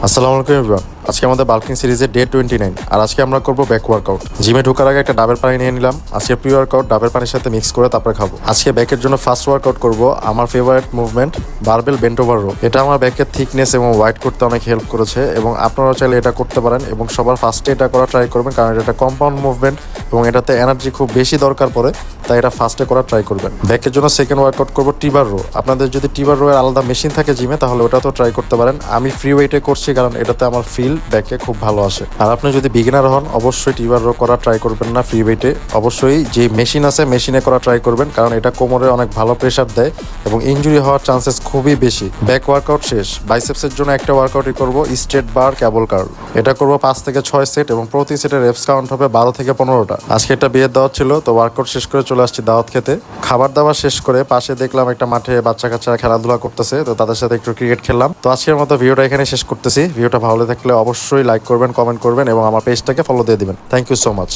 আসসালামু আলাইকুম এভরিওয়ান। আজকে আমাদের বাল্কিং সিরিজের ডে 29 আর আজকে আমরা করব ব্যাক ওয়ার্কআউট। জিমে ঢোকার আগে একটা ডাবের পানি নিয়ে নিলাম। আজকে প্রি ওয়ার্কআউট ডাবের পানির সাথে মিক্স করে তারপরে খাবো। আজকে ব্যাকের জন্য ফার্স্ট ওয়ার্কআউট করব আমার favourite movement barbell bent over row. এটা আমার ব্যাকের থিকনেস এবং ওয়াইড করতে অনেক হেল্প করেছে এবং আপনারাও চাইলে এটা করতে পারেন এবং সবার ফার্স্টে এটা করা ট্রাই করবেন, কারণ এটা একটা কম্পাউন্ড মুভমেন্ট এবং এটাতে এনার্জি খুব বেশি দরকার পড়ে, তাই এটা ফার্স্টে করা ট্রাই করবেন। ব্যাকের জন্য সেকেন্ড ওয়ার্কআউট করব টিবার রো। আপনাদের যদি টিবার রো এর আলাদা মেশিন থাকে জিমে তাহলে ওটা তো ট্রাই করতে পারেন। আমি ফ্রি ওয়েটে করছি কারণ এটাতে আমার ফিল ব্যাকে খুব ভালো আসে। আর আপনি যদি বিগিনার হন অবশ্যই টিবার রো করা ট্রাই করবেন না ফ্রি ওয়েটে। অবশ্যই যে মেশিন আছে মেশিনে করা ট্রাই করবেন, কারণ এটা কোমরে অনেক ভালো প্রেসার দেয় এবং ইনজুরি হওয়ার চান্সেস খুবই বেশি। ব্যাক ওয়ার্কআউট শেষ, বাইসেপসের জন্য একটা ওয়ার্কআউটই করব স্ট্রেট বার ক্যাবল কার্ল। এটা করব 5 থেকে 6 সেট এবং প্রতি সেটের রেপস কাউন্ট হবে 12 থেকে 15টা। আজকে এটা বিয়ের দাওয়াত ছিল, তো ওয়ার্কআউট শেষ করে চলে আসছি দাওয়াত খেতে। খাবার দাবার শেষ করে পাশে দেখলাম একটা মাঠে বাচ্চা কাচ্চারা খেলাধুলা করতেছে, তো তাদের সাথে একটু ক্রিকেট খেললাম। তো আজকের মতো ভিডিওটা এখানে শেষ করতেছি। ভিডিওটা ভালো থাকলে অবশ্যই লাইক করবেন, কমেন্ট করবেন এবং আমার পেজটাকে ফলো দিয়ে দিবেন। Thank you so much.